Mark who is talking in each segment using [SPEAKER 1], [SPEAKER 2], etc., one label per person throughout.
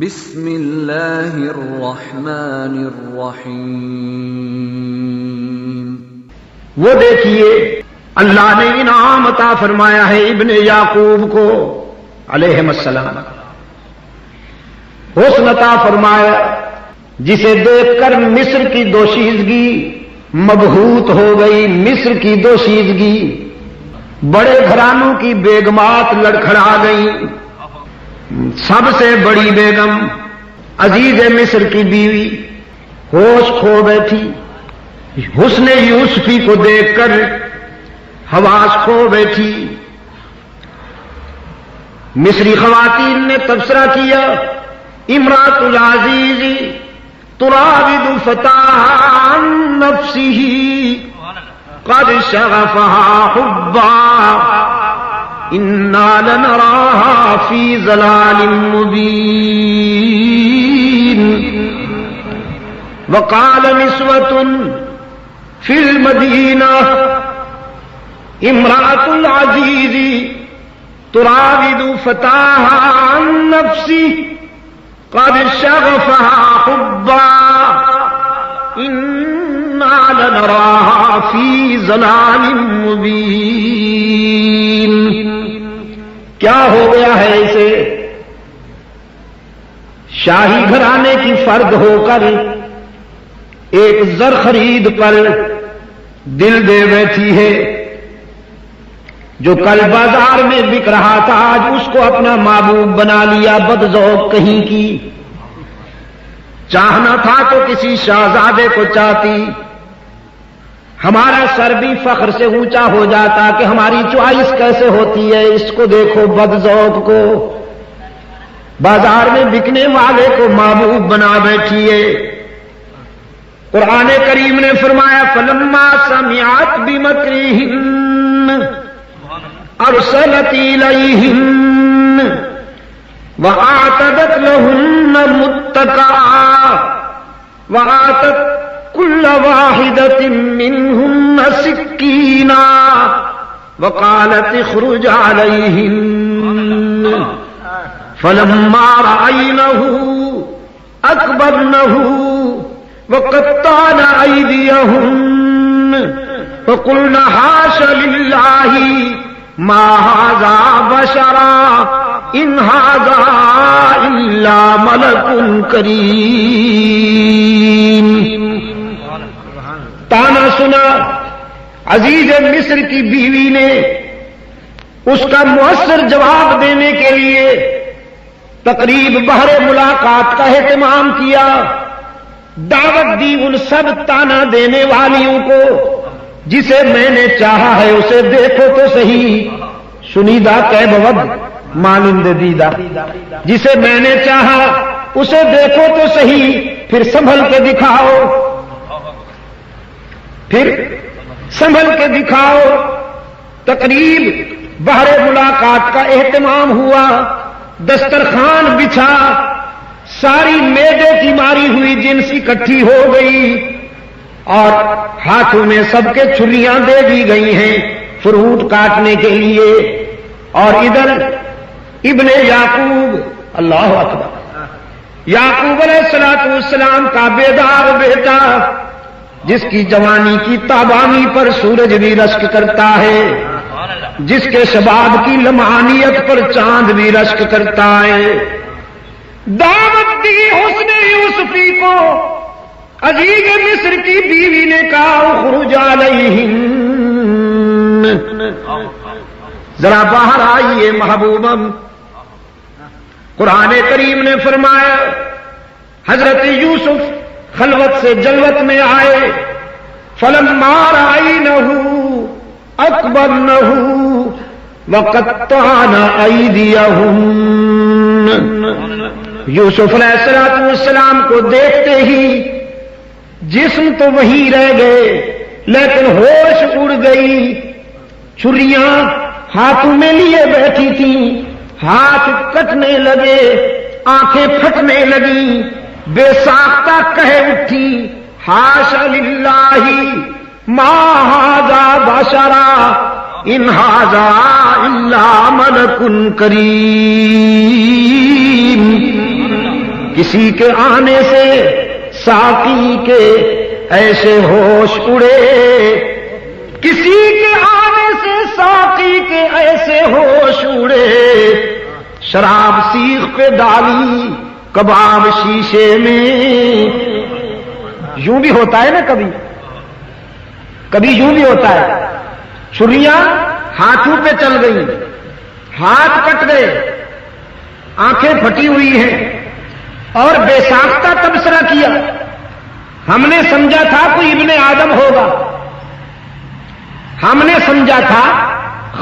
[SPEAKER 1] بسم اللہ الرحمن الرحیم۔
[SPEAKER 2] وہ دیکھیے اللہ نے انعام عطا فرمایا ہے ابن یعقوب کو علیہم السلام، حسن عطا فرمایا جسے دیکھ کر مصر کی دوشیزگی مبہوت ہو گئی۔ مصر کی دوشیزگی، بڑے گھرانوں کی بیگمات لڑکھڑا گئی۔ سب سے بڑی بیگم عزیز مصر کی بیوی ہوش کھو بیٹھی، حسن یوسفی کو دیکھ کر حواس کھو بیٹھی۔ مصری خواتین نے تبصرہ کیا، امرأۃ العزیز تراود فتاها عن نفسه قد شغفها حبا انا لنراها فی ضلال مبین۔ وقال نسوة فی المدینہ امرأۃ العزیز تراود فتاها عن نفسه قد شغفها حبا انا لنراها فی ضلال مبین۔ کیا ہو گیا ہے اسے؟ شاہی گھرانے کی فرد ہو کر ایک زر خرید پر دل دے بیٹھی ہے۔ جو کل بازار میں بک رہا تھا آج اس کو اپنا محبوب بنا لیا۔ بدذوق کہیں کی، چاہنا تھا تو کسی شہزادے کو چاہتی، ہمارا سر بھی فخر سے اونچا ہو جاتا کہ ہماری چوائس کیسے ہوتی ہے۔ اس کو دیکھو بدذوق کو، بازار میں بکنے والے کو محبوب بنا بیٹھی ہے۔ قرآن کریم نے فرمایا فلما سمعت بمکرہن ارسلت الیہن وآتدت لہن متکئا وآتت کل واحدۃ منہن سکینا وقالت اخرج علیہن فلما رأینہ اکبرنہ وقطعن ایدیہن فقلن حاش للہ ما ھذا بشرا ان ھذا الا ملک کریم۔ تانا سنا عزیز مصر کی بیوی نے، اس کا مؤثر جواب دینے کے لیے تقریب بہر ملاقات کا اہتمام کیا، دعوت دی ان سب تانا دینے والیوں کو جسے میں نے چاہا ہے اسے دیکھو تو صحیح، شنیدہ کہ بود مانند دیدہ۔ جسے میں نے چاہا اسے دیکھو تو صحیح، پھر سنبھل کے دکھاؤ، پھر سنبھل کے دکھاؤ۔ تقریب بہر ملاقات کا اہتمام ہوا، دسترخوان بچھا، ساری میدے کی ماری ہوئی جنس اکٹھی ہو گئی اور ہاتھوں میں سب کے چھریاں دے دی گئی ہیں فروٹ کاٹنے کے لیے۔ اور ادھر ابن یعقوب، اللہ اکبر، یعقوب علیہ السلام کا بیدار بیٹا جس کی جوانی کی تابانی پر سورج بھی رشک کرتا ہے، جس کے شباب کی لمعانیت پر چاند بھی رشک کرتا ہے، دعوت دی حسن یوسفی کو۔ عزیز مصر کی بیوی نے کہا اخرج علیہن، ذرا باہر آئیے محبوبم۔ قرآن کریم نے فرمایا حضرت یوسف خلوت سے جلوت میں آئے، فلما رأینہ اکبرنہ وقطعن ایدیہن۔ یوسف علیہ السلام کو دیکھتے ہی جسم تو وہیں رہ گئے لیکن ہوش اڑ گئی۔ چھریاں ہاتھوں میں لیے بیٹھی تھیں، ہاتھ کٹنے لگے، آنکھیں پھٹنے لگیں، بے ساختہ کہہ اٹھی حاش للہ ما ھذا بشرا ان ھذا الا ملک کریم۔ کسی کے آنے سے ساقی کے ایسے ہوش اڑے، کسی کے آنے سے ساقی کے ایسے ہوش اڑے، شراب سیخ پہ ڈالی کباب شیشے میں۔ یوں بھی ہوتا ہے نا، کبھی یوں بھی ہوتا ہے، چھریاں ہاتھوں پہ چل گئی، ہاتھ کٹ گئے، آنکھیں پھٹی ہوئی ہیں اور بے ساختہ تبصرہ کیا۔ ہم نے سمجھا تھا کوئی ابن آدم ہوگا، ہم نے سمجھا تھا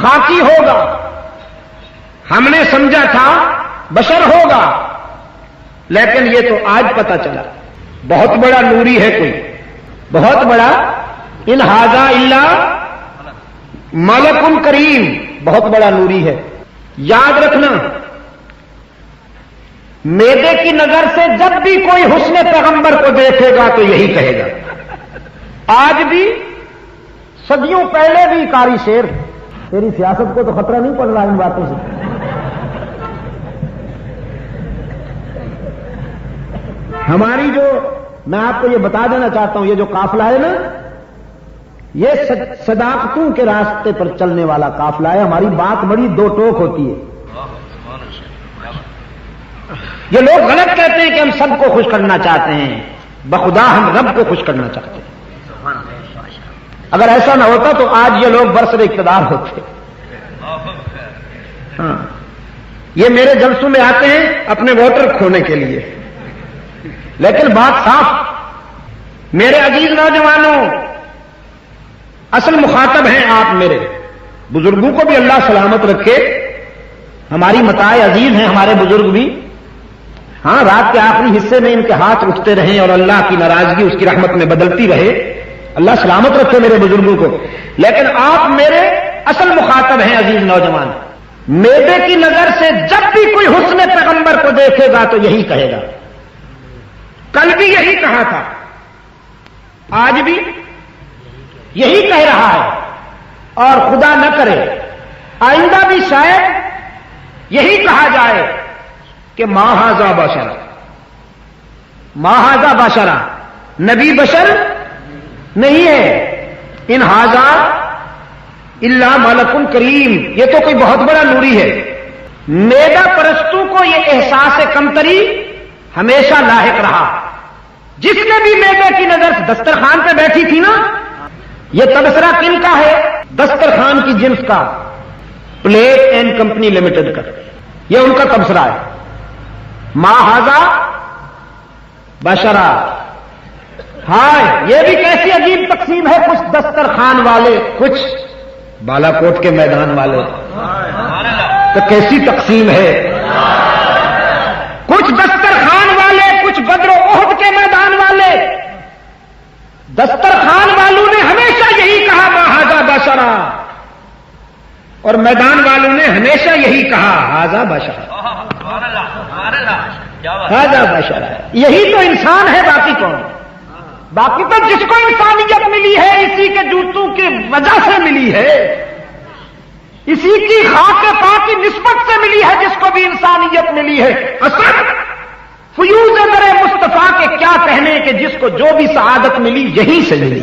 [SPEAKER 2] خاکی ہوگا، ہم نے سمجھا تھا بشر ہوگا، لیکن یہ تو آج پتہ چلا بہت بڑا نوری ہے، کوئی بہت بڑا، ان ھذا الا ملک کریم، بہت بڑا نوری ہے۔ یاد رکھنا، میدے کی نظر سے جب بھی کوئی حسن پیغمبر کو دیکھے گا تو یہی کہے گا۔ آج بھی، صدیوں پہلے بھی قاری شیر، تیری سیاست کو تو خطرہ نہیں پڑ رہا ان باتوں سے۔ ہماری جو، میں آپ کو یہ بتا دینا چاہتا ہوں، یہ جو قافلہ ہے نا، یہ صداقتوں کے راستے پر چلنے والا قافلہ ہے۔ ہماری بات بڑی دو ٹوک ہوتی ہے۔ یہ لوگ غلط کہتے ہیں کہ ہم سب کو خوش کرنا چاہتے ہیں، بخدا ہم رب کو خوش کرنا چاہتے ہیں۔ اگر ایسا نہ ہوتا تو آج یہ لوگ برسر اقتدار ہوتے۔ ہاں، یہ میرے جلسوں میں آتے ہیں اپنے ووٹر کھونے کے لیے، لیکن بات صاف، میرے عزیز نوجوانوں، اصل مخاطب ہیں آپ میرے بزرگوں کو بھی اللہ سلامت رکھے، ہماری متاع عزیز ہیں ہمارے بزرگ بھی، ہاں رات کے آخری حصے میں ان کے ہاتھ اٹھتے رہیں اور اللہ کی ناراضگی اس کی رحمت میں بدلتی رہے، اللہ سلامت رکھے میرے بزرگوں کو، لیکن آپ میرے اصل مخاطب ہیں عزیز نوجوان۔ میدے کی نظر سے جب بھی کوئی حسن پیغمبر کو دیکھے گا تو یہی کہے گا، کل بھی یہی کہا تھا، آج بھی یہی کہہ رہا ہے، اور خدا نہ کرے آئندہ بھی شاید یہی کہا جائے کہ ما ھذا بشر، ما ھذا بشر، نبی بشر نہیں ہے، ان ھذا الا ملک کریم، یہ تو کوئی بہت بڑا نوری ہے۔ میدہ پرستوں کو یہ احساس کمتری ہمیشہ لاحق رہا۔ جس نے بھی میدے کی نظر دسترخوان پہ بیٹھی تھی نا، یہ تبصرہ کن کا ہے؟ دسترخوان کی جنس کا، پلیٹ اینڈ کمپنی لمیٹڈ کا، یہ ان کا تبصرہ ہے۔ ما ھذا بشرا، ہائے یہ بھی کیسی عجیب تقسیم ہے، کچھ دسترخوان والے، کچھ بالا کوٹ کے میدان والے، تو کیسی تقسیم ہے، کچھ دسترخوان والے، کچھ بدر و احد کے میدان والے۔ دسترخوان والوں نے ہمیشہ یہی کہا ما ھذا بشرا، اور میدان والوں نے ہمیشہ یہی کہا ھذا بشرا، ھذا بشرا، یہی تو انسان ہے، باقی کون؟ باقی تو جس کو انسانیت ملی ہے اسی کے جوتوں کی وجہ سے ملی ہے، اسی کی خاک پاک کی نسبت سے ملی ہے، جس کو بھی انسانیت ملی ہے۔ اصل فیوز در مصطفیٰ کے کیا کہنے کہ جس کو جو بھی سعادت ملی یہیں سے ملی۔